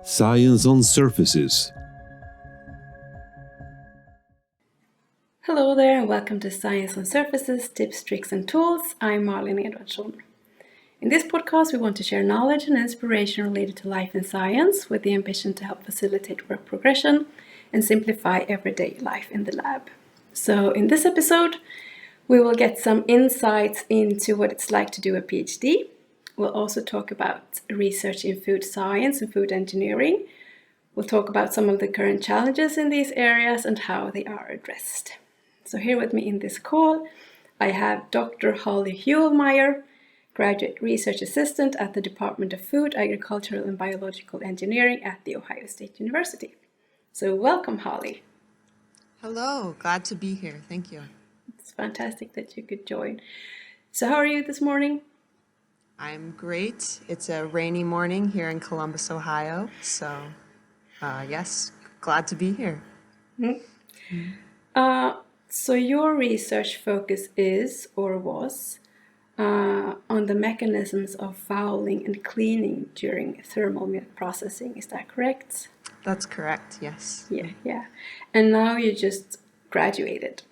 Science on Surfaces. Hello there and welcome to Science on Surfaces, Tips, Tricks and Tools. I'm Malin Edvardsson. In this podcast we want to share knowledge and inspiration related to life and science with the ambition to help facilitate work progression and simplify everyday life in the lab. So in this episode we will get some insights into what it's like to do a PhD. We'll also talk about research in food science and food engineering. We'll talk about some of the current challenges in these areas and how they are addressed. So here with me in this call, I have Dr. Holly Huellemeier, Graduate Research Assistant at the Department of Food, Agricultural and Biological Engineering at The Ohio State University. So welcome, Holly. Hello, glad to be here. Thank you. It's fantastic that you could join. So how are you this morning? I'm great. It's a rainy morning here in Columbus, Ohio. So, yes, glad to be here. So your research focus is, or was, on the mechanisms of fouling and cleaning during thermal milk processing. Is that correct? That's correct, yes. Yeah. And now you just graduated.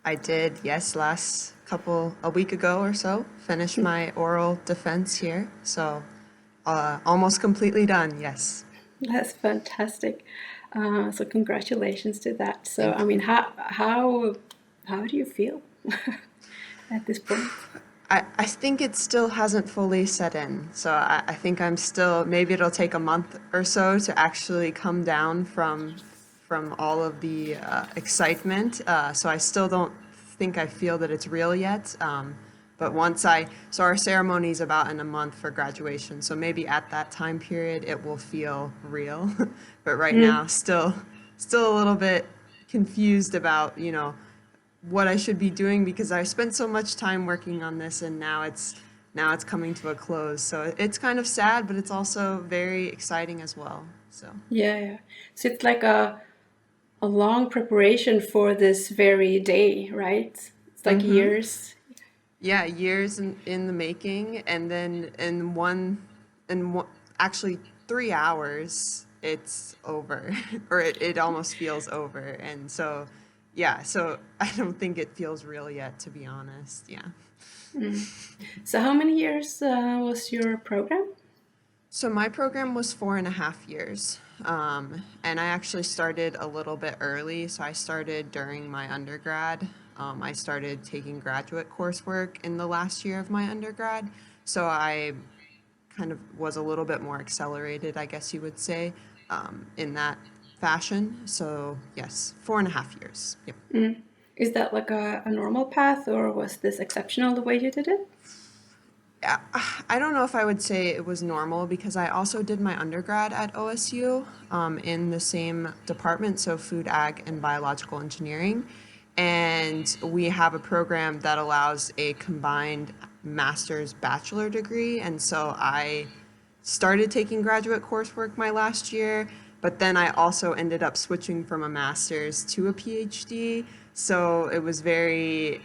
I did, yes, a week ago or so, finished my oral defense here. So, almost completely done, yes. That's fantastic. So congratulations to that. So, I mean, how do you feel at this point? I think it still hasn't fully set in. So I think I'm still, maybe it'll take a month or so to actually come down from all of the excitement. So I still don't think I feel that it's real yet. But so our ceremony is about in a month for graduation. So maybe at that time period, it will feel real. But right now, still a little bit confused about, what I should be doing because I spent so much time working on this and now it's coming to a close. So it's kind of sad, but it's also very exciting as well. So Yeah. So it's like a long preparation for this very day, right? It's like years. yeah, years in the making, and then actually 3 hours, it's over, or it almost feels over, and so. Yeah, so I don't think it feels real yet, to be honest. Yeah. So how many years was your program? So my program was 4.5 years. And I actually started a little bit early. So I started during my undergrad. I started taking graduate coursework in the last year of my undergrad. So I kind of was a little bit more accelerated, I guess you would say, in that fashion. So yes, 4.5 years. Yep. Is that like a normal path, or was this exceptional the way you did it? I don't know if I would say it was normal because I also did my undergrad at OSU in the same department, so food, ag, and biological engineering. And we have a program that allows a combined master's bachelor degree. And so I started taking graduate coursework my last year, but then I also ended up switching from a master's to a PhD. So it was I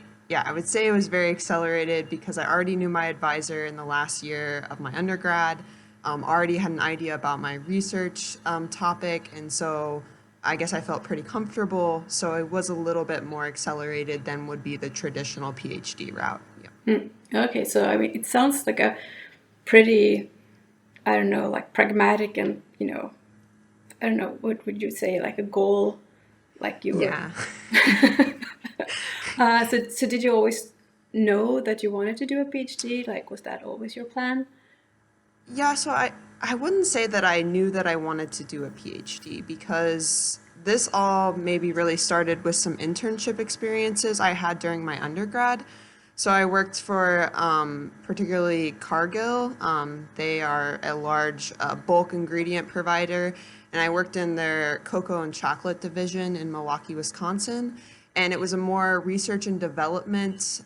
would say it was very accelerated because I already knew my advisor in the last year of my undergrad, already had an idea about my research topic, and so I guess I felt pretty comfortable. So it was a little bit more accelerated than would be the traditional PhD route. Yeah. Okay, so I mean, it sounds like a pretty, I don't know, like pragmatic and, I don't know, what would you say, like a goal, like you were. Yeah. So did you always know that you wanted to do a PhD? Like, was that always your plan? Yeah, so I wouldn't say that I knew that I wanted to do a PhD because this all maybe really started with some internship experiences I had during my undergrad. So I worked for particularly Cargill. They are a large bulk ingredient provider, and I worked in their cocoa and chocolate division in Milwaukee, Wisconsin. And it was a more research and development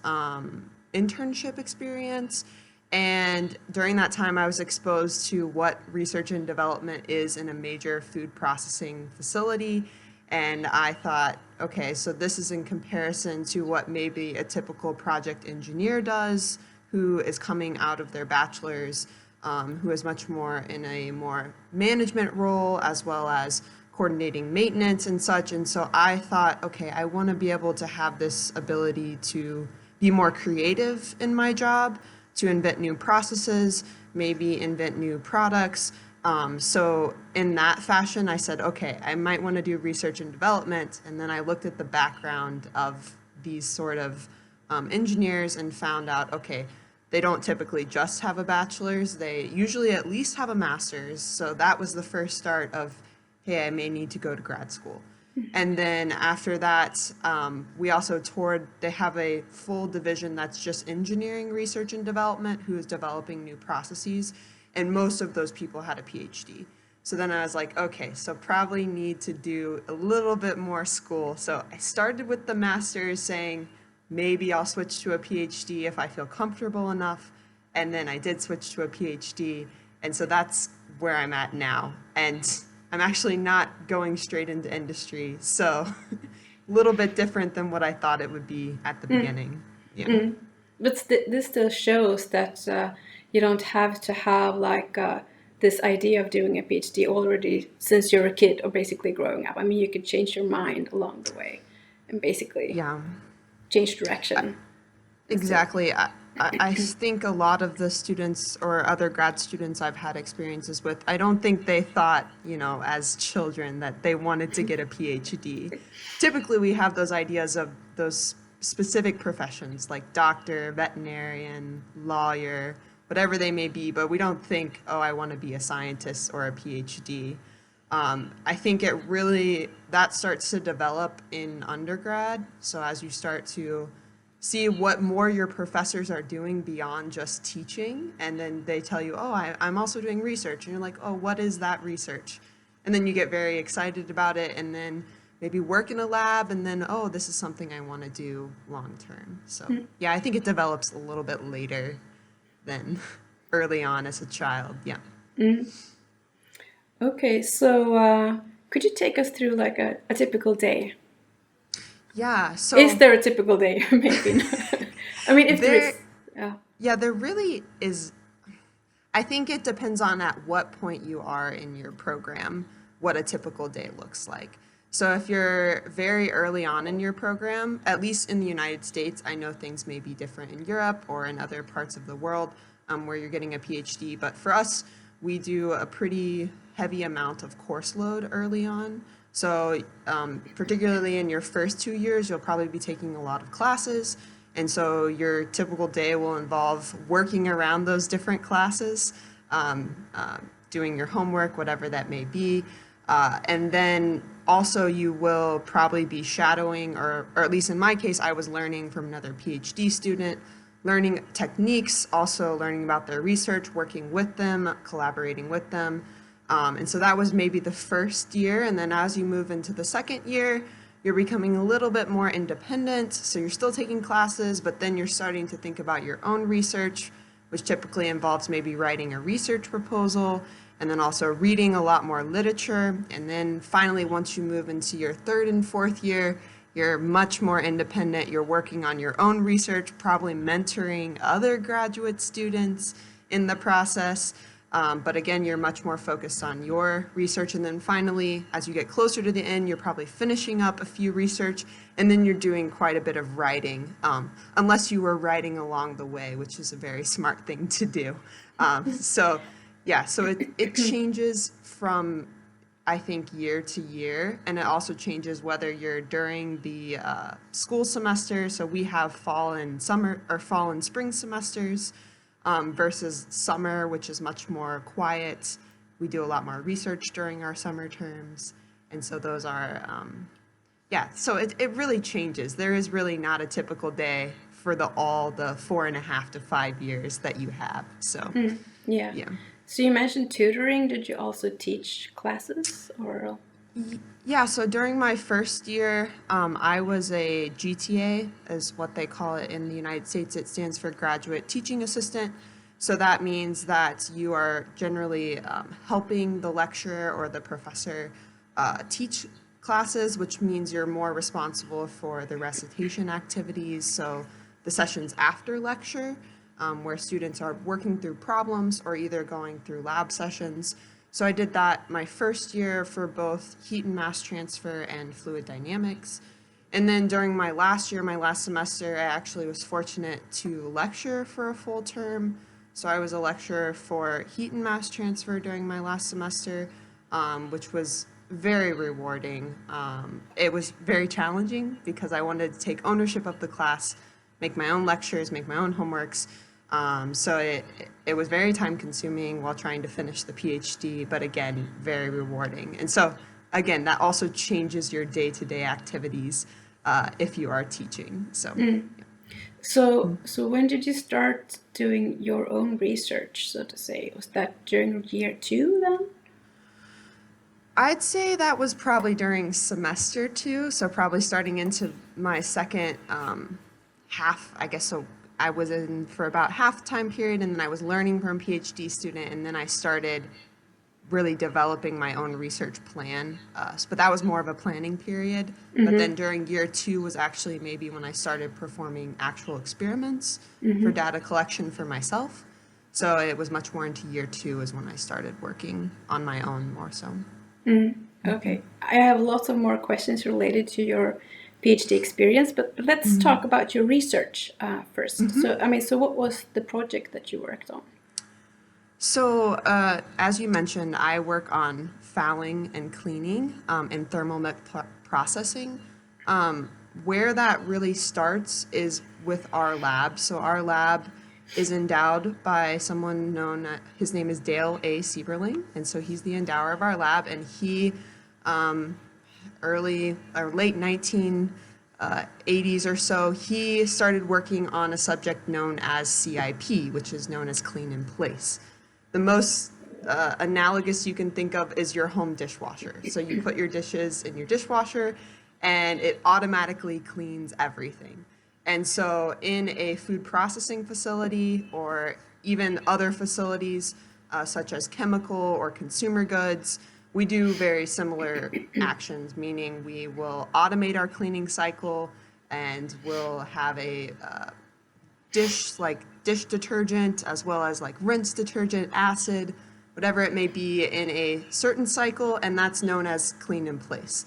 internship experience. And during that time, I was exposed to what research and development is in a major food processing facility. And I thought, okay, so this is in comparison to what maybe a typical project engineer does, who is coming out of their bachelor's. who is much more in a more management role as well as coordinating maintenance and such. And so I thought, okay, I want to be able to have this ability to be more creative in my job, to invent new processes, maybe invent new products. So in that fashion, I said, okay, I might want to do research and development. And then I looked at the background of these sort of engineers and found out, okay, they don't typically just have a bachelor's. They usually at least have a master's. So that was the first start of, hey, I may need to go to grad school. And then after that, we also toured, they have a full division that's just engineering research and development, who is developing new processes. And most of those people had a PhD. So then I was like, okay, so probably need to do a little bit more school. So I started with the master's, saying maybe I'll switch to a PhD if I feel comfortable enough. And then I did switch to a PhD. And so that's where I'm at now. And I'm actually not going straight into industry, so a little bit different than what I thought it would be at the beginning. Yeah. But this still shows that you don't have to have like this idea of doing a PhD already since you're a kid or basically growing up. I mean, you could change your mind along the way and basically Yeah, change direction. exactly. I think a lot of the students or other grad students I've had experiences with, I don't think they thought, as children that they wanted to get a PhD. Typically, we have those ideas of those specific professions like doctor, veterinarian, lawyer, whatever they may be, but we don't think, oh, I want to be a scientist or a PhD. I think that starts to develop in undergrad. So as you start to see what more your professors are doing beyond just teaching, and then they tell you, oh, I'm also doing research, and you're like, oh, what is that research? And then you get very excited about it, and then maybe work in a lab, and then, oh, this is something I want to do long term. So yeah, I think it develops a little bit later than early on as a child. Yeah. Okay, so could you take us through like a typical day? Yeah. So Is there a typical day? Maybe not. I mean, if there there, is, yeah. yeah, there really is. I think it depends on at what point you are in your program, what a typical day looks like. So if you're very early on in your program, at least in the United States, I know things may be different in Europe or in other parts of the world where you're getting a PhD. But for us, we do a pretty heavy amount of course load early on. So particularly in your first 2 years, you'll probably be taking a lot of classes. And so your typical day will involve working around those different classes, doing your homework, whatever that may be. And then also you will probably be shadowing, or at least in my case, I was learning from another PhD student, learning techniques, also learning about their research, working with them, collaborating with them. And so that was maybe the first year. And then as you move into the second year, you're becoming a little bit more independent. So you're still taking classes, but then you're starting to think about your own research, which typically involves maybe writing a research proposal, and then also reading a lot more literature. And then finally, once you move into your third and fourth year, you're much more independent. You're working on your own research, probably mentoring other graduate students in the process. But again, you're much more focused on your research. And then finally, as you get closer to the end, you're probably finishing up a few research, and then you're doing quite a bit of writing, unless you were writing along the way, which is a very smart thing to do. So it changes from, I think, year to year, and it also changes whether you're during the school semester. So we have fall and spring semesters. Versus summer, which is much more quiet. We do a lot more research during our summer terms. And so those are, so it really changes. There is really not a typical day for all the 4.5 to 5 years that you have. So, Yeah. So you mentioned tutoring. Did you also teach classes or? Yeah, so during my first year, I was a GTA, is what they call it in the United States. It stands for Graduate Teaching Assistant. So that means that you are generally helping the lecturer or the professor teach classes, which means you're more responsible for the recitation activities, so the sessions after lecture. where students are working through problems or either going through lab sessions. So I did that my first year for both heat and mass transfer and fluid dynamics. And then during my last year, my last semester, I actually was fortunate to lecture for a full term. So I was a lecturer for heat and mass transfer during my last semester, which was very rewarding. It was very challenging because I wanted to take ownership of the class, make my own lectures, make my own homeworks. So it was very time consuming while trying to finish the PhD, but again, very rewarding. And so again, that also changes your day-to-day activities if you are teaching. So, yeah. So when did you start doing your own research, so to say? Was that during year 2 then? I'd say that was probably during semester 2, so probably starting into my second half, I guess. So I was in for about half time period, and then I was learning from a PhD student, and then I started really developing my own research plan. But that was more of a planning period. But then during year 2 was actually maybe when I started performing actual experiments for data collection for myself. So it was much more into year 2 is when I started working on my own more so. Okay, I have lots of more questions related to your PhD experience, but let's talk about your research first. So what was the project that you worked on? So, as you mentioned, I work on fouling and cleaning and thermal milk processing. Where that really starts is with our lab. So our lab is endowed by someone known, his name is Dale A. Sieberling, and so he's the endower of our lab, and he, early or late 1980s or so, he started working on a subject known as CIP, which is known as clean in place. The most analogous you can think of is your home dishwasher. So you put your dishes in your dishwasher, and it automatically cleans everything. And so in a food processing facility or even other facilities such as chemical or consumer goods, we do very similar actions, meaning we will automate our cleaning cycle and we'll have a dish detergent as well as like rinse detergent, acid, whatever it may be in a certain cycle, and that's known as clean in place.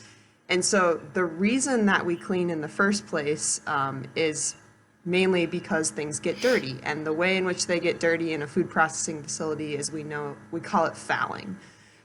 And so the reason that we clean in the first place is mainly because things get dirty. And the way in which they get dirty in a food processing facility is we call it fouling.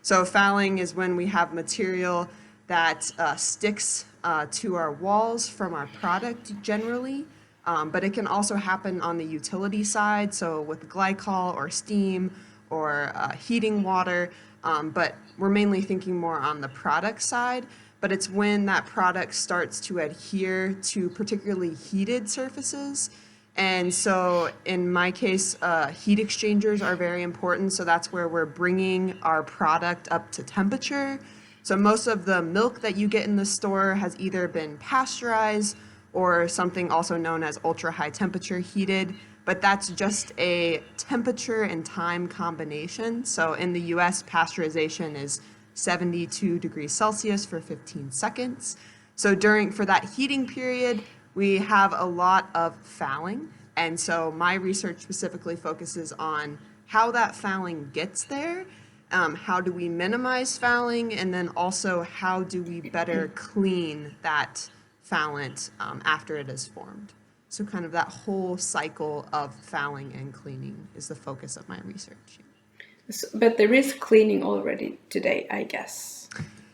So fouling is when we have material that sticks to our walls from our product generally, but it can also happen on the utility side, so with glycol or steam or heating water, but we're mainly thinking more on the product side. But it's when that product starts to adhere to particularly heated surfaces. And so in my case, heat exchangers are very important. So that's where we're bringing our product up to temperature. So most of the milk that you get in the store has either been pasteurized or something also known as ultra high temperature heated. But that's just a temperature and time combination. So in the US, pasteurization is 72 degrees Celsius for 15 seconds. So for that heating period, we have a lot of fouling. And so my research specifically focuses on how that fouling gets there, how do we minimize fouling, and then also how do we better clean that foulant after it is formed. So kind of that whole cycle of fouling and cleaning is the focus of my research. But there is cleaning already today, I guess,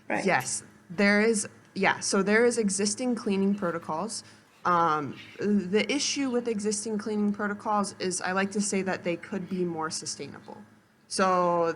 right? Yes, there is. Yeah, so there is existing cleaning protocols. The issue with existing cleaning protocols is I like to say that they could be more sustainable. So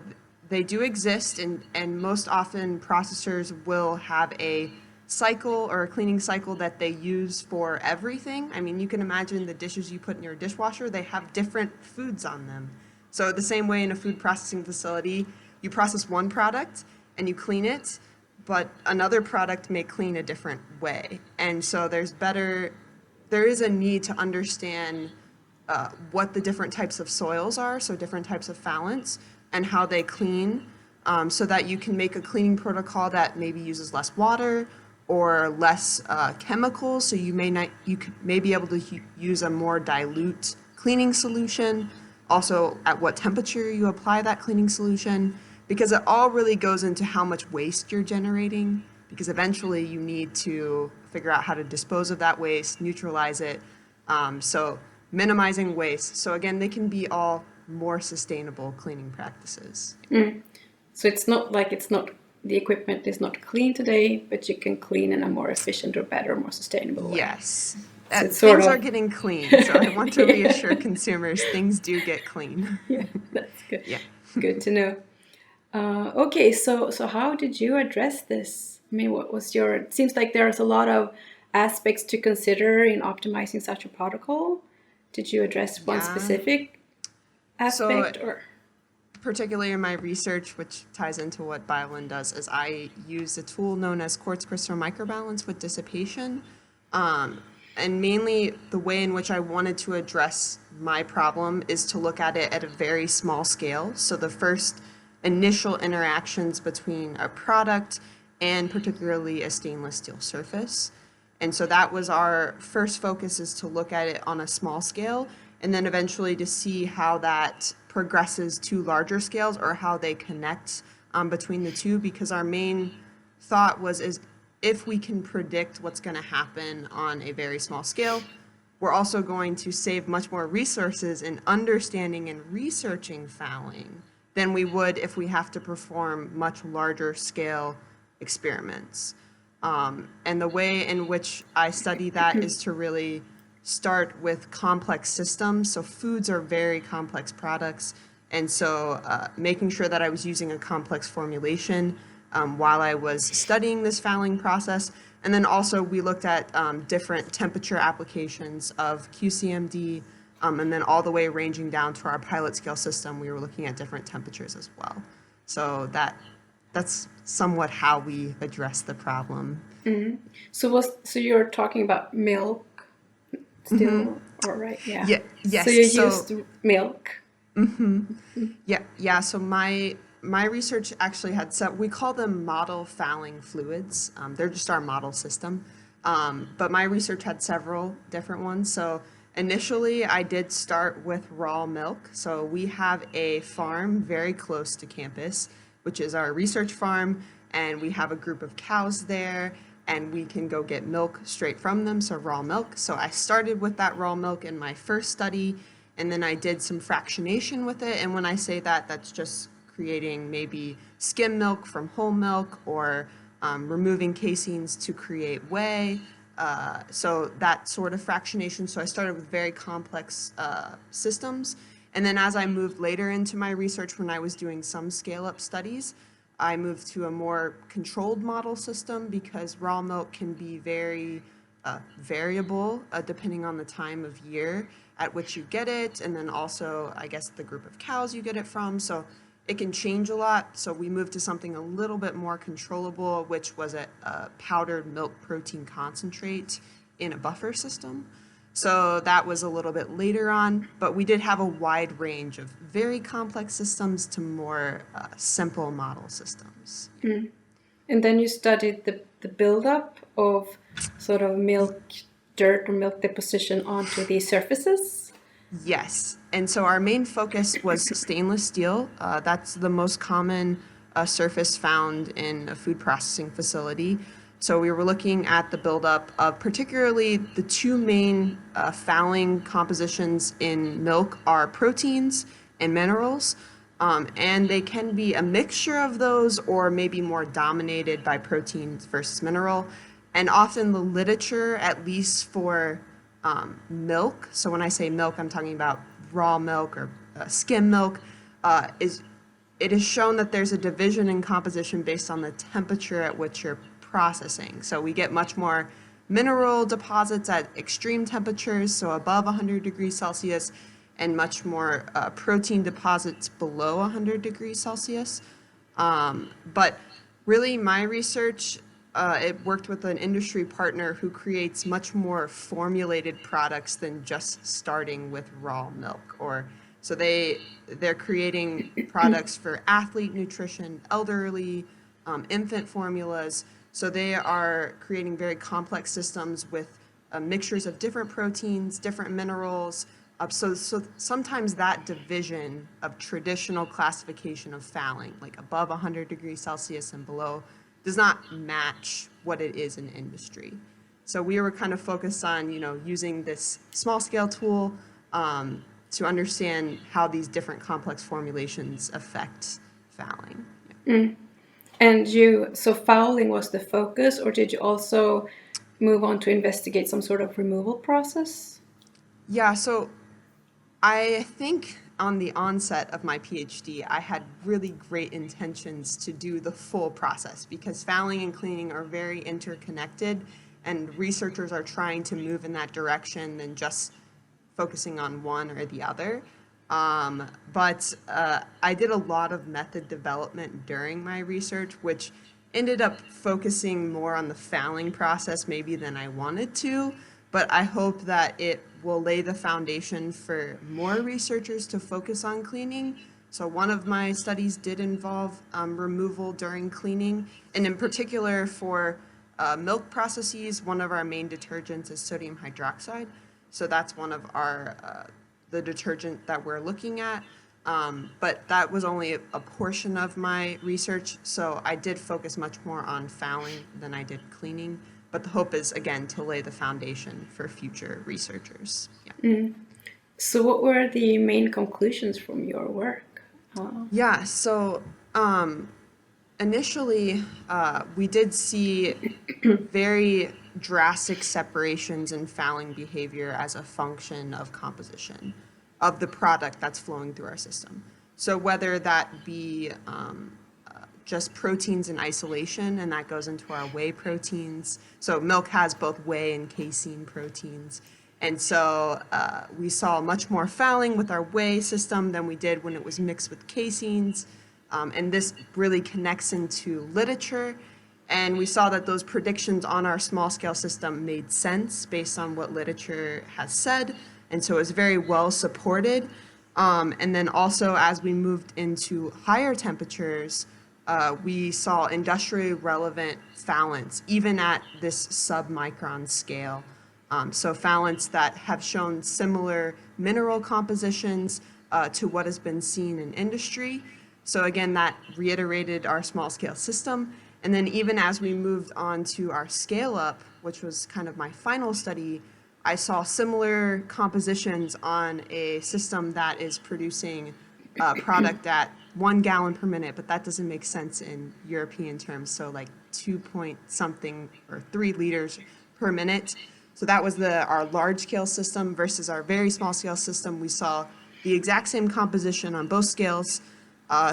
they do exist, and most often processors will have a cycle or a cleaning cycle that they use for everything. I mean, you can imagine the dishes you put in your dishwasher, they have different foods on them. So the same way in a food processing facility, you process one product and you clean it, but another product may clean a different way. And so there is a need to understand what the different types of soils are, so different types of foulants, and how they clean, so that you can make a cleaning protocol that maybe uses less water or less chemicals. So you may be able to use a more dilute cleaning solution, also at what temperature you apply that cleaning solution, because it all really goes into how much waste you're generating, because eventually you need to figure out how to dispose of that waste, neutralize it. So minimizing waste. So again, they can be all more sustainable cleaning practices. So it's not like the equipment is not clean today, but you can clean in a more efficient or better, more sustainable way. Yes. So it's sort Things of are getting clean, so I want to reassure consumers things do get clean. yeah, that's good. Yeah. Good to know. Okay, so how did you address this? I mean, what was your? It seems like there's a lot of aspects to consider in optimizing such a protocol. Did you address one Yeah. specific aspect, So or? particularly in my research, which ties into what Biolin does, is I use a tool known as quartz crystal microbalance with dissipation. And mainly the way in which I wanted to address my problem is to look at it at a very small scale. So the first initial interactions between a product and particularly a stainless steel surface. And so that was our first focus, is to look at it on a small scale, and then eventually to see how that progresses to larger scales, or how they connect between the two, because our main thought is if we can predict what's going to happen on a very small scale, we're also going to save much more resources in understanding and researching fouling than we would if we have to perform much larger scale experiments. And the way in which I study that is to really start with complex systems. So foods are very complex products. And so making sure that I was using a complex formulation while I was studying this fouling process. And then also we looked at different temperature applications of QCMD, and then all the way ranging down to our pilot scale system, we were looking at different temperatures as well. So that's somewhat how we address the problem. So you're talking about milk still, all right? Yeah. Yeah, yes. So you So used milk. yeah. So my research actually had we call them model fouling fluids. They're just our model system. But my research had several different ones. So initially, I did start with raw milk. So we have a farm very close to campus, which is our research farm, and we have a group of cows there, and we can go get milk straight from them, so raw milk. So I started with that raw milk in my first study, and then I did some fractionation with it. And when I say that, that's just creating maybe skim milk from whole milk, or removing caseins to create whey. So that sort of fractionation. So I started with very complex systems. And then as I moved later into my research, when I was doing some scale-up studies, I moved to a more controlled model system, because raw milk can be very variable depending on the time of year at which you get it, and then also, I guess, the group of cows you get it from. So it can change a lot. So we moved to something a little bit more controllable, which was a powdered milk protein concentrate in a buffer system. So that was a little bit later on, but we did have a wide range of very complex systems to more simple model systems. And then you studied the buildup of sort of milk dirt or milk deposition onto these surfaces. Yes, and so our main focus was stainless steel. That's the most common surface found in a food processing facility. So we were looking at the buildup of particularly the two main fouling compositions in milk are proteins and minerals. And they can be a mixture of those, or maybe more dominated by proteins versus mineral. And often the literature, at least for milk, so when I say milk, I'm talking about raw milk or skim milk, it is shown that there's a division in composition based on the temperature at which you're processing. So we get much more mineral deposits at extreme temperatures, so above 100 degrees Celsius, and much more protein deposits below 100 degrees Celsius. But really, my research, it worked with an industry partner who creates much more formulated products than just starting with raw milk. So they're creating products for athlete nutrition, elderly, infant formulas. So they are creating very complex systems with mixtures of different proteins, different minerals, So sometimes that division of traditional classification of fouling, like above 100 degrees Celsius and below, does not match what it is in industry. So we were kind of focused on, using this small scale tool to understand how these different complex formulations affect fouling. Yeah. And so fouling was the focus, or did you also move on to investigate some sort of removal process? Yeah, so I think on the onset of my PhD, I had really great intentions to do the full process because fouling and cleaning are very interconnected, and researchers are trying to move in that direction than just focusing on one or the other. But I did a lot of method development during my research, which ended up focusing more on the fouling process maybe than I wanted to. But I hope that it will lay the foundation for more researchers to focus on cleaning. So one of my studies did involve removal during cleaning, and in particular for milk processes, one of our main detergents is sodium hydroxide. So that's one of our the detergent that we're looking at. But that was only a portion of my research, so I did focus much more on fouling than I did cleaning. But the hope is, again, to lay the foundation for future researchers. Yeah. So what were the main conclusions from your work? Yeah, so initially we did see very drastic separations in fouling behavior as a function of composition of the product that's flowing through our system. So whether that be just proteins in isolation, and that goes into our whey proteins. So milk has both whey and casein proteins. And so we saw much more fouling with our whey system than we did when it was mixed with caseins. And this really connects into literature. And we saw that those predictions on our small scale system made sense based on what literature has said. And so it was very well supported. And then also as we moved into higher temperatures, we saw industrially relevant foulants, even at this submicron scale. So foulants that have shown similar mineral compositions to what has been seen in industry. So again, that reiterated our small scale system. And then even as we moved on to our scale up, which was kind of my final study, I saw similar compositions on a system that is producing a product at 1 gallon per minute, but that doesn't make sense in European terms. So like 2 point something or 3 liters per minute. So that was our large scale system versus our very small scale system. We saw the exact same composition on both scales,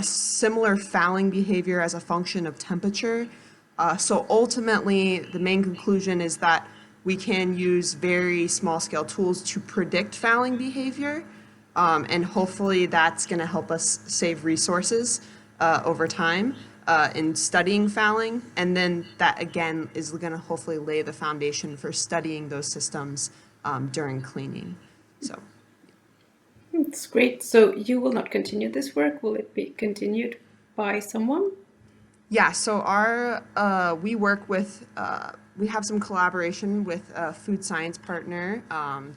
similar fouling behavior as a function of temperature. So ultimately, the main conclusion is that we can use very small scale tools to predict fouling behavior. And hopefully that's going to help us save resources over time in studying fouling. And then that, again, is going to hopefully lay the foundation for studying those systems during cleaning. So. It's great. So you will not continue this work? Will it be continued by someone? Yeah, so we work with, we have some collaboration with a food science partner,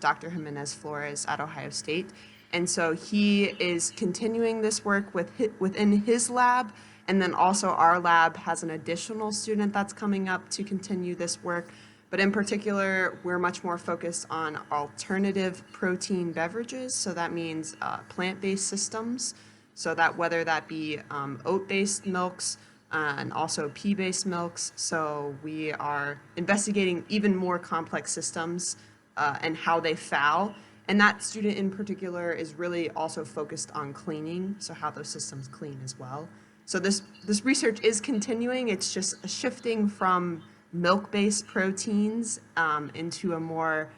Dr. Jimenez Flores at Ohio State. And so he is continuing this work within his lab, and then also our lab has an additional student that's coming up to continue this work. But in particular, we're much more focused on alternative protein beverages. So that means plant-based systems. So that whether that be oat-based milks and also pea-based milks. So we are investigating even more complex systems and how they foul. And that student in particular is really also focused on cleaning, so how those systems clean as well. So this research is continuing. It's just shifting from milk-based proteins into a more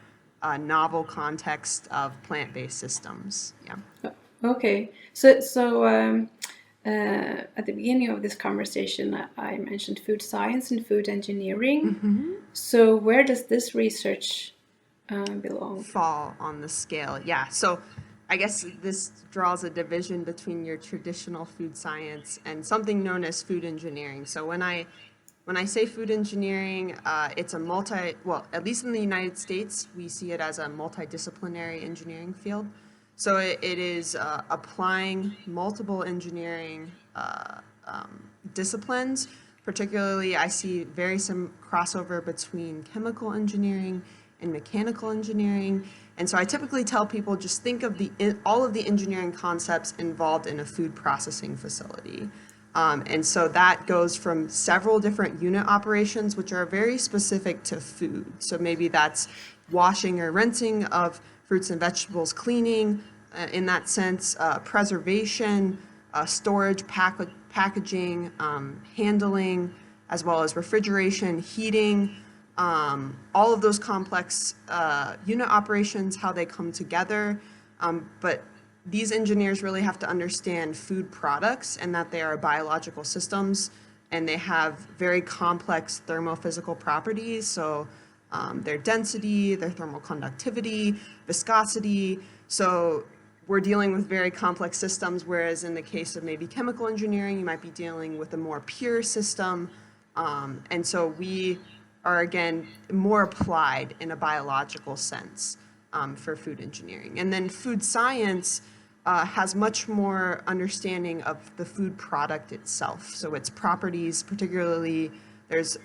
novel context of plant-based systems. Yeah. Okay. So at the beginning of this conversation, I mentioned food science and food engineering. Mm-hmm. So where does this research belong? Fall on the scale. Yeah. So I guess this draws a division between your traditional food science and something known as food engineering. So when I when I say food engineering, it's at least in the United States, we see it as a multidisciplinary engineering field. So it is applying multiple engineering disciplines. Particularly, I see some crossover between chemical engineering and mechanical engineering. And so I typically tell people just think of all of the engineering concepts involved in a food processing facility. And so that goes from several different unit operations, which are very specific to food. So maybe that's washing or rinsing of fruits and vegetables, cleaning in that sense, preservation, storage, packaging, handling, as well as refrigeration, heating, all of those complex unit operations, how they come together. But these engineers really have to understand food products and that they are biological systems and they have very complex thermophysical properties. So their density, their thermal conductivity, viscosity. So we're dealing with very complex systems, whereas in the case of maybe chemical engineering, you might be dealing with a more pure system. And so we are, again, more applied in a biological sense for food engineering. And then food science has much more understanding of the food product itself. So its properties, particularly there's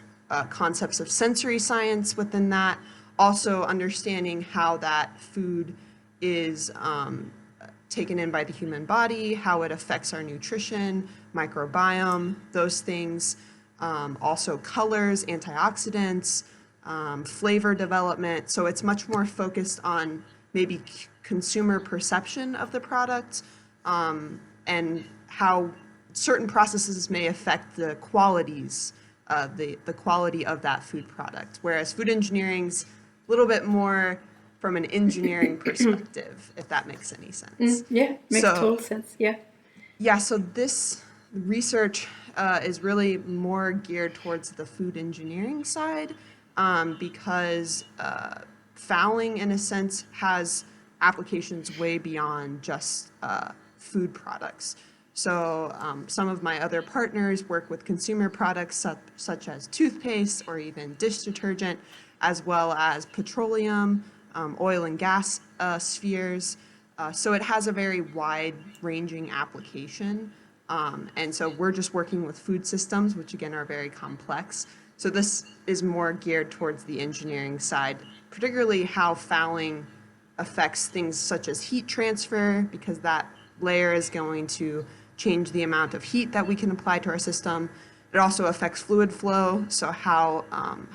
concepts of sensory science within that, also understanding how that food is taken in by the human body, how it affects our nutrition, microbiome, those things. Also colors, antioxidants, flavor development. So it's much more focused on maybe consumer perception of the product and how certain processes may affect the qualities, the quality of that food product. Whereas food engineering's a little bit more from an engineering perspective, if that makes any sense. Yeah, makes total sense. Yeah. Yeah, so this research is really more geared towards the food engineering side because fouling, in a sense, has applications way beyond just food products. So some of my other partners work with consumer products such as toothpaste or even dish detergent, as well as petroleum, oil and gas spheres. So it has a very wide-ranging application. And so we're just working with food systems, which again are very complex. So this is more geared towards the engineering side, particularly how fouling affects things such as heat transfer, because that layer is going to change the amount of heat that we can apply to our system. It also affects fluid flow, so how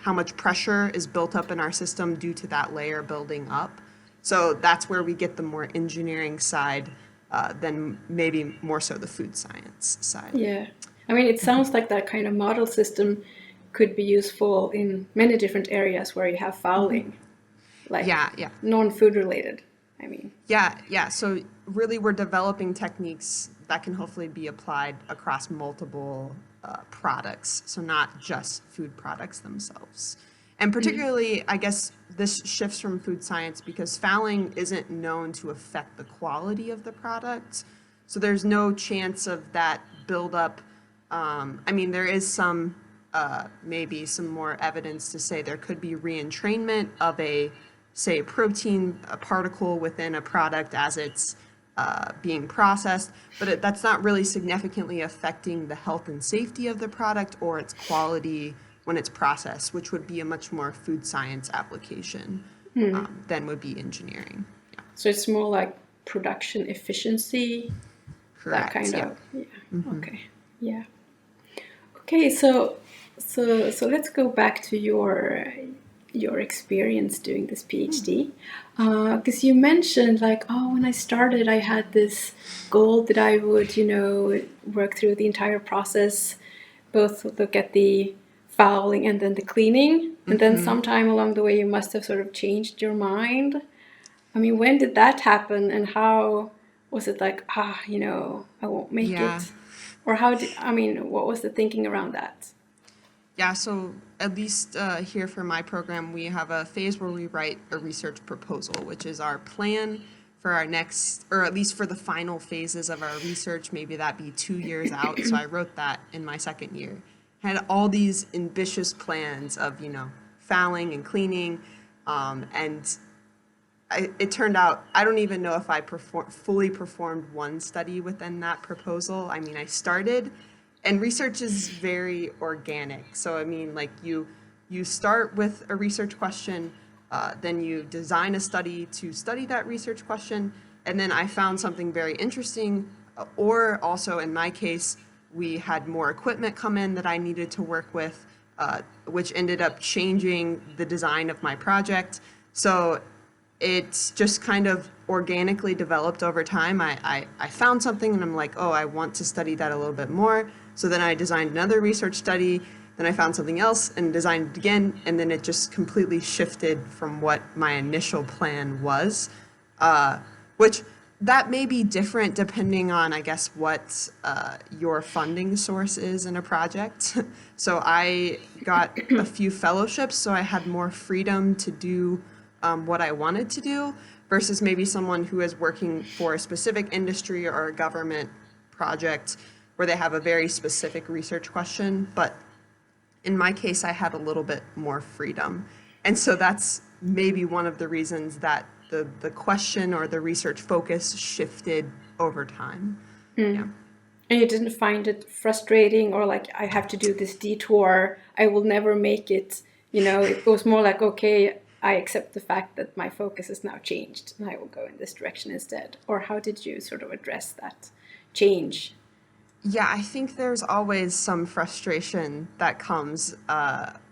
much pressure is built up in our system due to that layer building up. So that's where we get the more engineering side than maybe more so the food science side. Yeah. I mean, it sounds like that kind of model system could be useful in many different areas where you have fouling, like non-food related, I mean. Yeah. So really we're developing techniques that can hopefully be applied across multiple products, so not just food products themselves. And particularly, I guess this shifts from food science because fouling isn't known to affect the quality of the product. So there's no chance of that buildup. I mean, there is some, maybe some more evidence to say there could be reentrainment of a protein particle within a product as it's being processed, but that's not really significantly affecting the health and safety of the product or its quality when it's processed, which would be a much more food science application than would be engineering. Yeah. So it's more like production efficiency. Correct. That kind of. Yeah. Okay. Yeah. Okay. So let's go back to your experience doing this PhD, because you mentioned like, oh, when I started, I had this goal that I would, work through the entire process, both look at the fouling and then the cleaning, and then sometime along the way you must have sort of changed your mind. I mean, when did that happen, and how was it like, I won't make it, or what was the thinking around that? Yeah, so at least here for my program, we have a phase where we write a research proposal, which is our plan for our next, or at least for the final phases of our research. Maybe that be 2 years out. So I wrote that in my second year. had all these ambitious plans of, fouling and cleaning. And it turned out, I don't even know if I fully performed one study within that proposal. I mean, I started, and research is very organic. So, I mean, like you start with a research question, then you design a study to study that research question, and then I found something very interesting, or also in my case, we had more equipment come in that I needed to work with, which ended up changing the design of my project. So it's just kind of organically developed over time. I found something and I'm like, oh, I want to study that a little bit more. So then I designed another research study, then I found something else and designed it again, and then it just completely shifted from what my initial plan was, which that may be different depending on, I guess, what your funding source is in a project. So I got a few fellowships, so I had more freedom to do what I wanted to do versus maybe someone who is working for a specific industry or a government project where they have a very specific research question. But in my case, I had a little bit more freedom. And so that's maybe one of the reasons that the question or the research focus shifted over time. Yeah. And you didn't find it frustrating or like, I have to do this detour, I will never make it. It was more like, okay, I accept the fact that my focus has now changed and I will go in this direction instead. Or how did you sort of address that change? Yeah, I think there's always some frustration that comes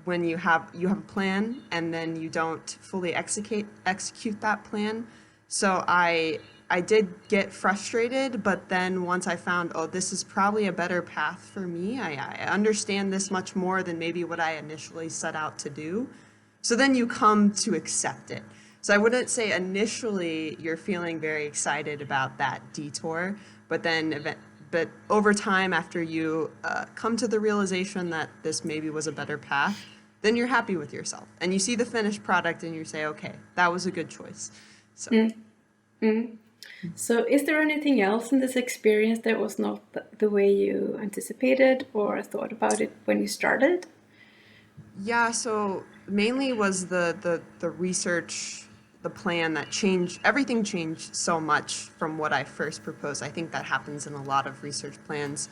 when you have a plan and then you don't fully execute that plan. So I did get frustrated, but then once I found, oh, this is probably a better path for me. I understand this much more than maybe what I initially set out to do. So then you come to accept it. So I wouldn't say initially you're feeling very excited about that detour, but over time, after you come to the realization that this maybe was a better path, then you're happy with yourself. And you see the finished product and you say, okay, that was a good choice. So, So is there anything else in this experience that was not the way you anticipated or thought about it when you started? Yeah, so mainly was the research, the plan that changed. Everything changed so much from what I first proposed. I think that happens in a lot of research plans.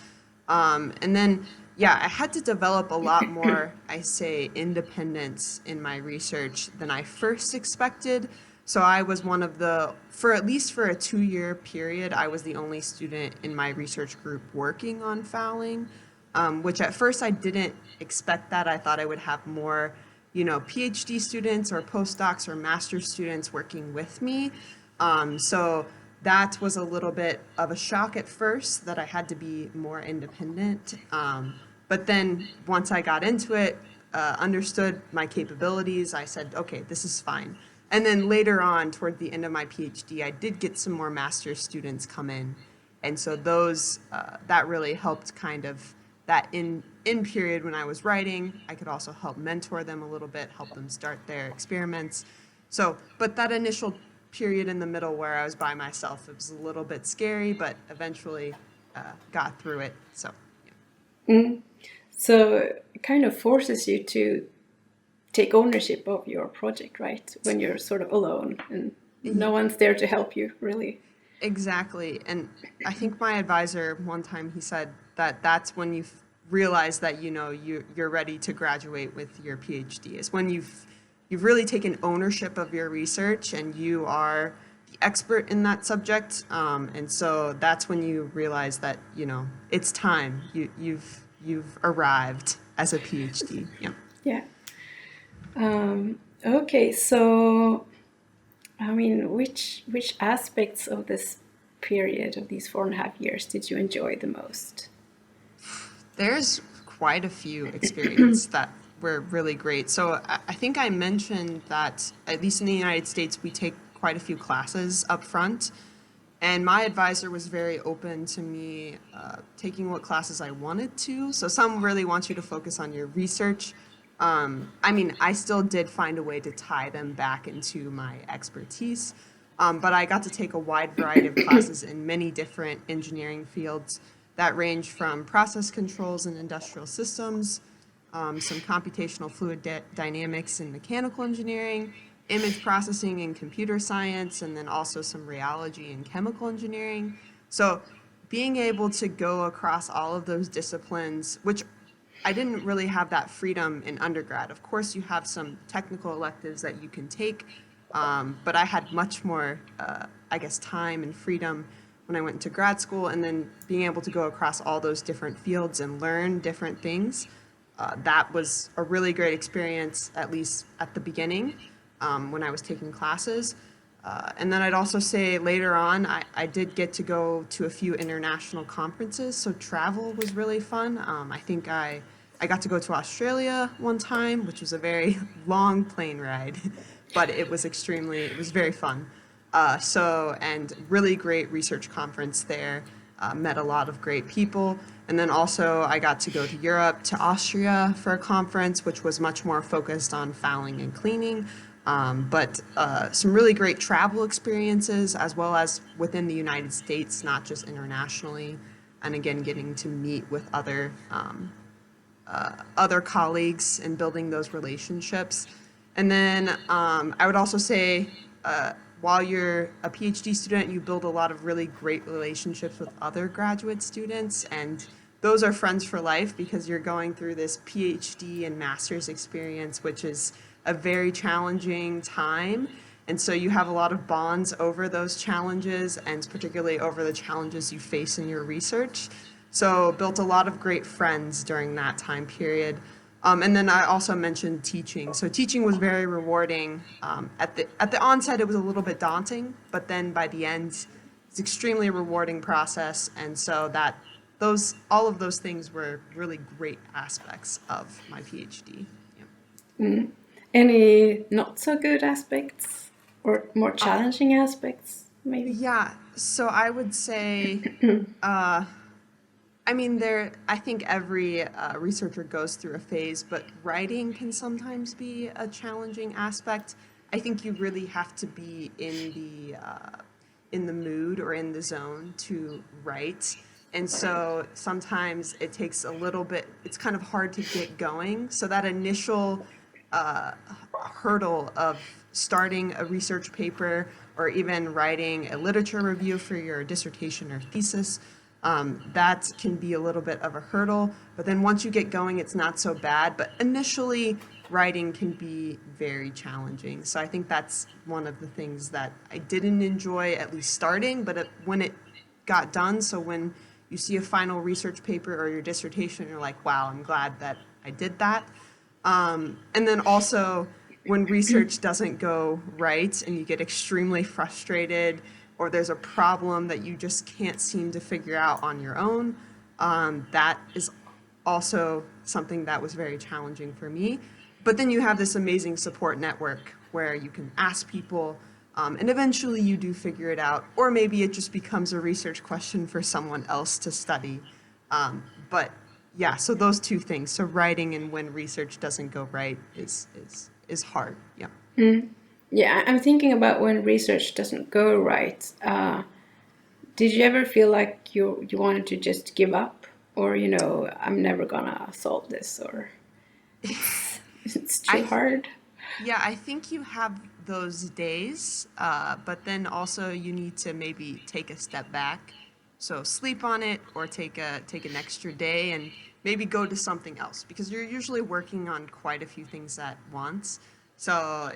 And then, yeah, I had to develop a lot more, I say, independence in my research than I first expected. So I was one of at least for a 2-year period, I was the only student in my research group working on fouling, which at first I didn't expect that. I thought I would have more, PhD students or postdocs or master's students working with me. So that was a little bit of a shock at first that I had to be more independent. But then once I got into it, understood my capabilities, I said, okay, this is fine. And then later on, toward the end of my PhD, I did get some more master's students come in. And so that really helped kind of that in period when I was writing. I could also help mentor them a little bit, help them start their experiments. So, but that initial period in the middle where I was by myself, it was a little bit scary, but eventually got through it. So, yeah. So it kind of forces you to take ownership of your project, right? When you're sort of alone and no one's there to help you, really. Exactly. And I think my advisor, one time he said that that's when you realize that, you're ready to graduate with your PhD, is when you've really taken ownership of your research and you are the expert in that subject. And so that's when you realize that, it's time. You've arrived as a PhD. Yeah. Yeah. Okay, so I mean, which aspects of this period of these 4.5 years did you enjoy the most? There's quite a few experiences that were really great. So I think I mentioned that at least in the United States, we take quite a few classes up front. And my advisor was very open to me taking what classes I wanted to. So some really want you to focus on your research. I still did find a way to tie them back into my expertise, but I got to take a wide variety of classes in many different engineering fields. that range from process controls and industrial systems, some computational fluid dynamics and mechanical engineering, image processing and computer science, and then also some rheology and chemical engineering. So being able to go across all of those disciplines, which I didn't really have that freedom in undergrad. Of course, you have some technical electives that you can take, but I had much more, I guess, time and freedom when I went into grad school, and then being able to go across all those different fields and learn different things. That was a really great experience, at least at the beginning, when I was taking classes. And then I'd also say later on, I did get to go to a few international conferences, so travel was really fun. I think I got to go to Australia one time, which was a very long plane ride, but it was very fun. And really great research conference there, met a lot of great people. And then also I got to go to Europe, to Austria for a conference, which was much more focused on fouling and cleaning. But some really great travel experiences, as well as within the United States, not just internationally. And again, getting to meet with other colleagues and building those relationships. And then I would also say, while you're a PhD student, you build a lot of really great relationships with other graduate students, and those are friends for life because you're going through this PhD and master's experience, which is a very challenging time. And so you have a lot of bonds over those challenges, and particularly over the challenges you face in your research. So built a lot of great friends during that time period. And then I also mentioned teaching. So teaching was very rewarding. At the onset, it was a little bit daunting, but then by the end, it's extremely rewarding process. And so all of those things were really great aspects of my PhD. Yeah. Any not so good aspects or more challenging aspects, maybe? Yeah, so I would say, I think every researcher goes through a phase, but writing can sometimes be a challenging aspect. I think you really have to be in the mood or in the zone to write. And so sometimes it takes a little bit, it's kind of hard to get going. So that initial hurdle of starting a research paper or even writing a literature review for your dissertation or thesis, that can be a little bit of a hurdle. But then once you get going, it's not so bad. But initially, writing can be very challenging. So I think that's one of the things that I didn't enjoy, at least starting, but when it got done, so when you see a final research paper or your dissertation, you're like, wow, I'm glad that I did that. And then also when research doesn't go right and you get extremely frustrated, or there's a problem that you just can't seem to figure out on your own, that is also something that was very challenging for me. But then you have this amazing support network where you can ask people, and eventually you do figure it out, or maybe it just becomes a research question for someone else to study. But yeah, so those two things, so writing and when research doesn't go right is hard, yeah. Yeah, I'm thinking about when research doesn't go right. Did you ever feel like you wanted to just give up? Or, I'm never gonna solve this, or it's too hard? Yeah, I think you have those days, but then also you need to maybe take a step back. So sleep on it or take an extra day and maybe go to something else because you're usually working on quite a few things at once. So,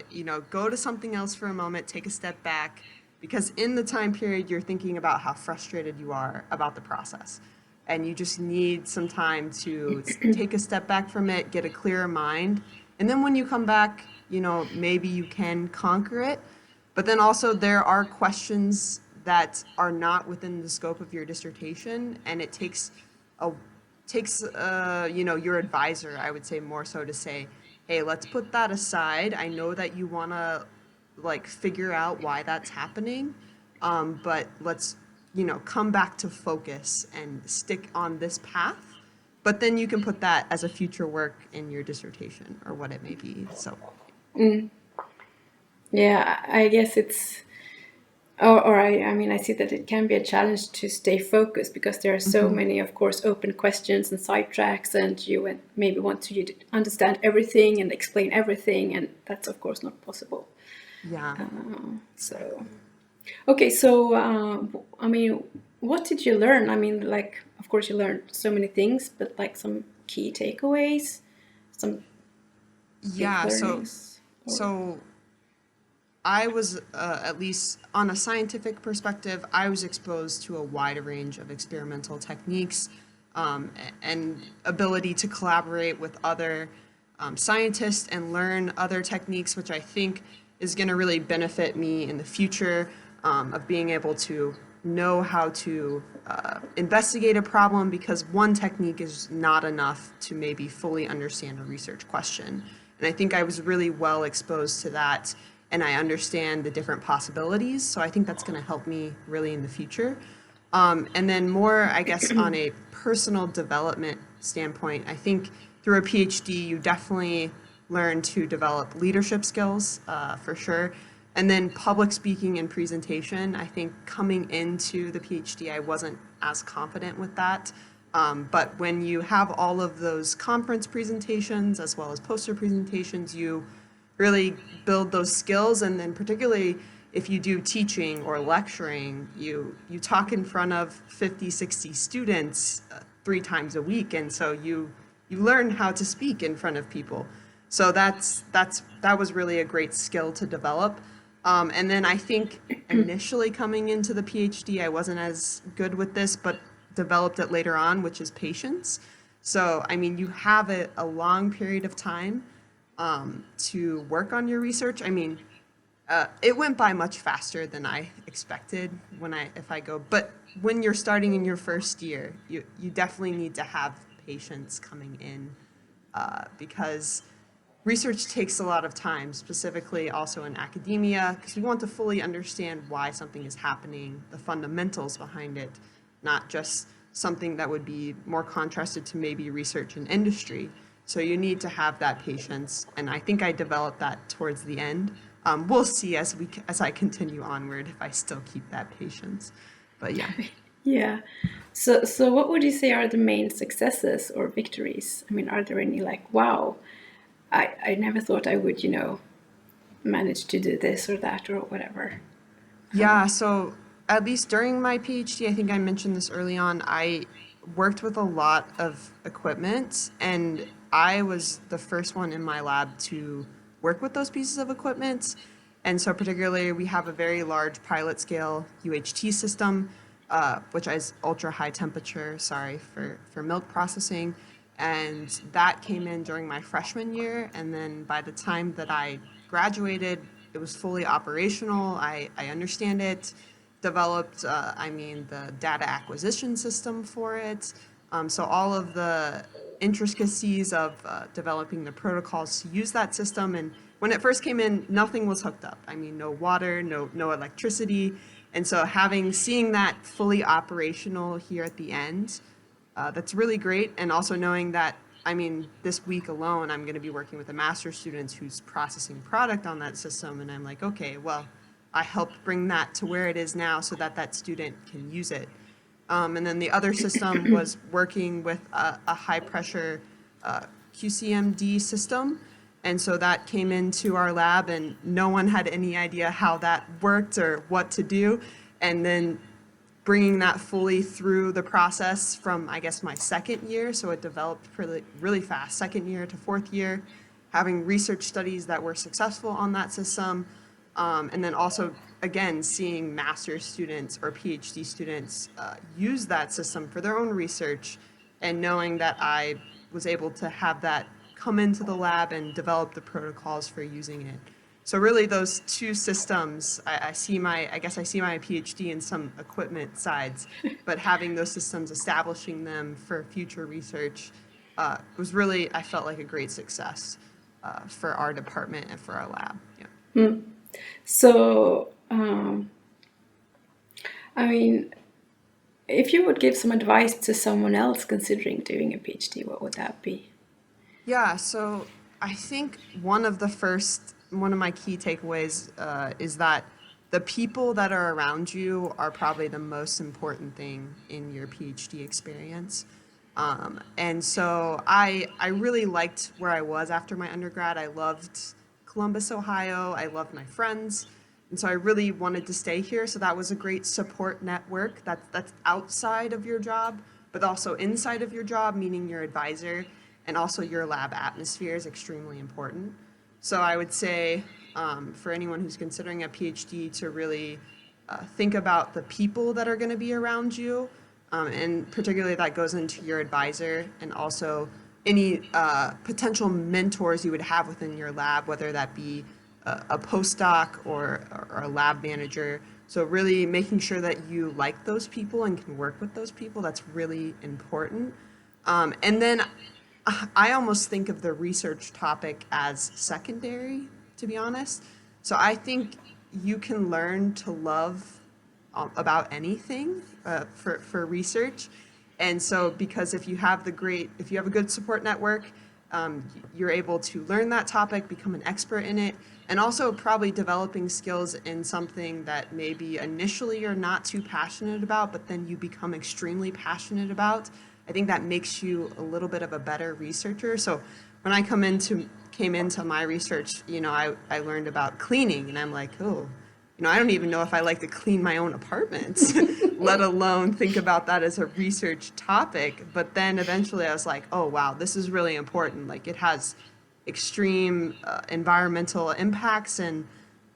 go to something else for a moment, take a step back, because in the time period, you're thinking about how frustrated you are about the process. And you just need some time to take a step back from it, get a clearer mind. And then when you come back, maybe you can conquer it. But then also there are questions that are not within the scope of your dissertation, and it takes your advisor, I would say more so, to say, hey, let's put that aside. I know that you want to figure out why that's happening, but let's come back to focus and stick on this path. But then you can put that as a future work in your dissertation or what it may be. So Yeah, I guess it's I mean, I see that it can be a challenge to stay focused because there are so many, of course, open questions and sidetracks, and maybe want to understand everything and explain everything, and that's of course not possible. Yeah. So, okay, so I mean, what did you learn? I mean, like, of course, you learned so many things, but like some key takeaways, some big Yeah, learnings, or so I was, at least on a scientific perspective, I was exposed to a wide range of experimental techniques, and ability to collaborate with other scientists and learn other techniques, which I think is going to really benefit me in the future, of being able to know how to investigate a problem, because one technique is not enough to maybe fully understand a research question. And I think I was really well exposed to that, and I understand the different possibilities. So I think that's going to help me really in the future. And then more, I guess, on a personal development standpoint, I think through a PhD, you definitely learn to develop leadership skills, for sure. And then public speaking and presentation, I think coming into the PhD, I wasn't as confident with that. But when you have all of those conference presentations as well as poster presentations, you really build those skills. And then particularly if you do teaching or lecturing, you talk in front of 50, 60 students 3 times a week. And so you learn how to speak in front of people. So that was really a great skill to develop. And then I think initially coming into the PhD, I wasn't as good with this, but developed it later on, which is patience. So, I mean, you have a long period of time to work on your research. I mean, it went by much faster than I expected but when you're starting in your first year, you definitely need to have patience coming in, because research takes a lot of time, specifically also in academia, because we want to fully understand why something is happening, the fundamentals behind it, not just something that would be more contrasted to maybe research in industry. So you need to have that patience, and I think I developed that towards the end. We'll see as I continue onward if I still keep that patience. But yeah. yeah. So what would you say are the main successes or victories? I mean, are there any like, wow, I never thought I would, manage to do this or that or whatever? Yeah, so at least during my PhD, I think I mentioned this early on, I worked with a lot of equipment, and I was the first one in my lab to work with those pieces of equipment. And so particularly, we have a very large pilot scale UHT system, which is ultra high temperature, sorry, for milk processing. And that came in during my freshman year. And then by the time that I graduated, it was fully operational. I understand it, developed, the data acquisition system for it. So all of the intricacies of developing the protocols to use that system. And when it first came in, nothing was hooked up. I mean, no water, no electricity. And so seeing that fully operational here at the end, that's really great. And also knowing that, I mean, this week alone, I'm going to be working with a master's student who's processing product on that system. And I'm like, okay, well, I helped bring that to where it is now so that that student can use it. And then the other system was working with a high pressure QCMD system. And so that came into our lab, and no one had any idea how that worked or what to do. And then bringing that fully through the process from, I guess, my second year. So it developed really, really fast, second year to fourth year, having research studies that were successful on that system. And then also, again, seeing master's students or PhD students use that system for their own research, and knowing that I was able to have that come into the lab and develop the protocols for using it. So really those two systems, I see my PhD in some equipment sides, but having those systems, establishing them for future research, was really, I felt like a great success for our department and for our lab. Yeah. So, I mean, if you would give some advice to someone else considering doing a PhD, what would that be? Yeah, so I think one of my key takeaways is that the people that are around you are probably the most important thing in your PhD experience. And so I really liked where I was after my undergrad. I loved Columbus, Ohio. I loved my friends. And so I really wanted to stay here. So that was a great support network that's outside of your job, but also inside of your job, meaning your advisor, and also your lab atmosphere is extremely important. So I would say for anyone who's considering a PhD to really think about the people that are going to be around you, and particularly that goes into your advisor and also any potential mentors you would have within your lab, whether that be a postdoc or a lab manager. So really making sure that you like those people and can work with those people, that's really important. And then I almost think of the research topic as secondary, to be honest. So I think you can learn to love about anything for research. And so because if you have a good support network, you're able to learn that topic, become an expert in it, and also probably developing skills in something that maybe initially you're not too passionate about, but then you become extremely passionate about. I think that makes you a little bit of a better researcher. So when I came into my research, I learned about cleaning, and I'm like, oh, I don't even know if I like to clean my own apartment, let alone think about that as a research topic. But then eventually I was like, oh, wow, this is really important. Like it has extreme environmental impacts. And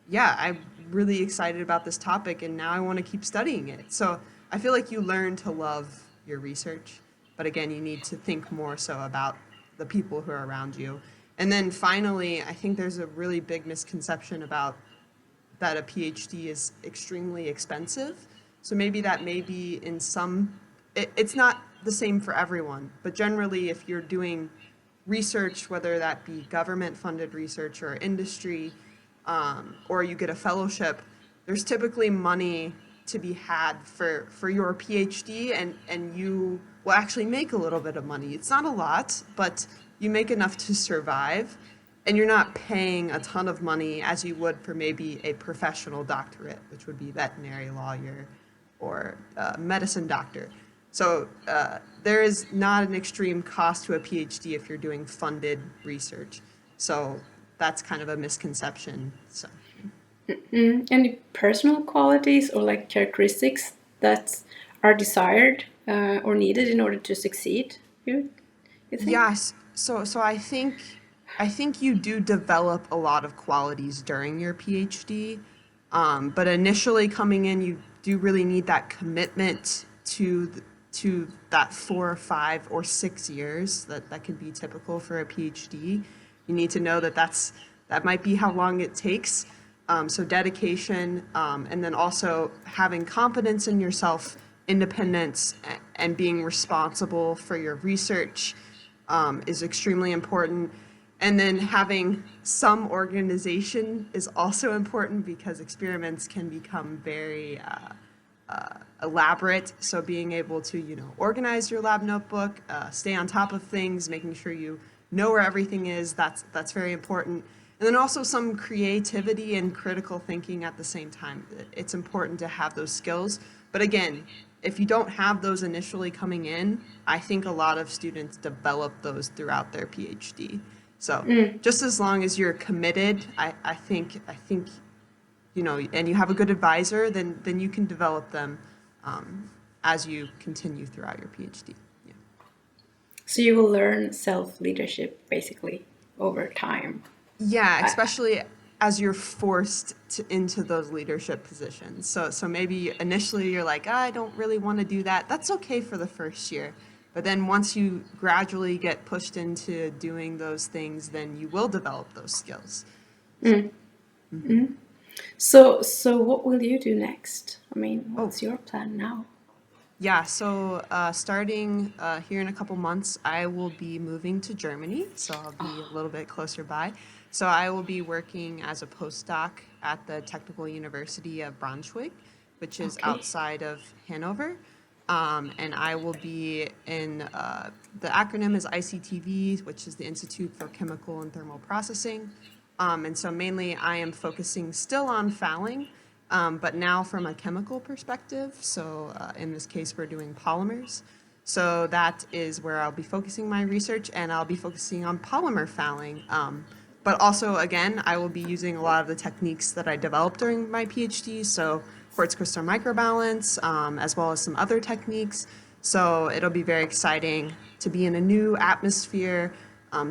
yeah, I'm really excited about this topic and now I want to keep studying it. So I feel like you learn to love your research. But again, you need to think more so about the people who are around you. And then finally, I think there's a really big misconception about that a PhD is extremely expensive. So maybe that may be in it's not the same for everyone, but generally if you're doing research, whether that be government funded research or industry, or you get a fellowship, there's typically money to be had for your PhD and you will actually make a little bit of money. It's not a lot, but you make enough to survive. And you're not paying a ton of money as you would for maybe a professional doctorate, which would be veterinary lawyer or medicine doctor. So there is not an extreme cost to a PhD if you're doing funded research. So that's kind of a misconception. So. Any personal qualities or like characteristics that are desired or needed in order to succeed, you think? Yes. So I think you do develop a lot of qualities during your PhD, but initially coming in, you do really need that commitment to that 4 or 5 or 6 years that could be typical for a PhD. You need to know that might be how long it takes. So dedication, and then also having confidence in yourself, independence, and being responsible for your research is extremely important. And then having some organization is also important because experiments can become very elaborate. So being able to, organize your lab notebook, stay on top of things, making sure you know where everything is, that's very important. And then also some creativity and critical thinking at the same time. It's important to have those skills. But again, if you don't have those initially coming in, I think a lot of students develop those throughout their PhD. So just as long as you're committed, I think, and you have a good advisor, then you can develop them as you continue throughout your PhD. Yeah. So you will learn self-leadership basically over time. Yeah, especially as you're forced into those leadership positions. So maybe initially you're like, I don't really want to do that. That's okay for the first year. But then once you gradually get pushed into doing those things, then you will develop those skills. So what will you do next? I mean, what's your plan now? Yeah, so starting here in a couple months, I will be moving to Germany, so I'll be a little bit closer by. So I will be working as a postdoc at the Technical University of Braunschweig, which is outside of Hanover. And I will be in, the acronym is ICTV, which is the Institute for Chemical and Thermal Processing. And so mainly I am focusing still on fouling, but now from a chemical perspective. So in this case, we're doing polymers. So that is where I'll be focusing my research, and I'll be focusing on polymer fouling. But also, again, I will be using a lot of the techniques that I developed during my PhD, so quartz crystal microbalance, as well as some other techniques. So it'll be very exciting to be in a new atmosphere,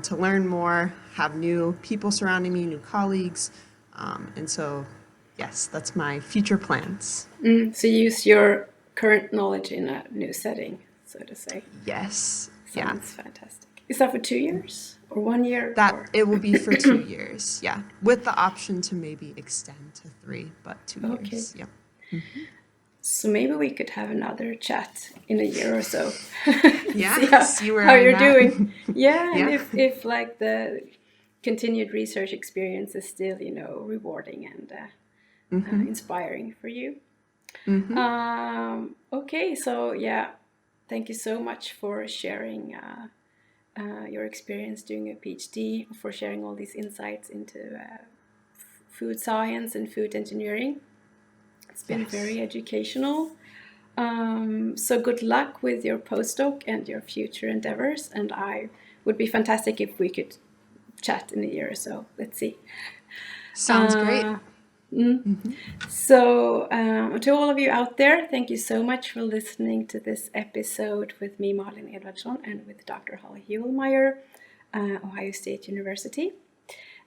to learn more, have new people surrounding me, new colleagues. And so, yes, that's my future plans. So use your current knowledge in a new setting, so to say. Yes. Sounds fantastic. Is that for 2 years or 1 year? That it will be for 2 years, yeah, with the option to maybe extend to 3, but 2 years, yeah. So maybe we could have another chat in a year or so. Yeah, see where how I'm you're at. doing. Yeah, and Yeah. if like the continued research experience is still, rewarding and inspiring for you. Okay, so yeah, thank you so much for sharing your experience doing a PhD, for sharing all these insights into food science and food engineering. It's been very educational. So good luck with your postdoc and your future endeavors. And I would be fantastic if we could chat in a year or so. Let's see. Sounds great. So to all of you out there, thank you so much for listening to this episode with me, Malin Edvardsson, and with Dr. Huellemeier, Ohio State University.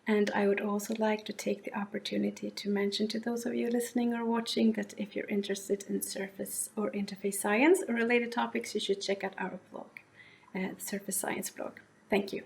And I would also like to take the opportunity to mention to those of you listening or watching that if you're interested in surface or interface science or related topics, you should check out our blog, the Surface Science blog. Thank you.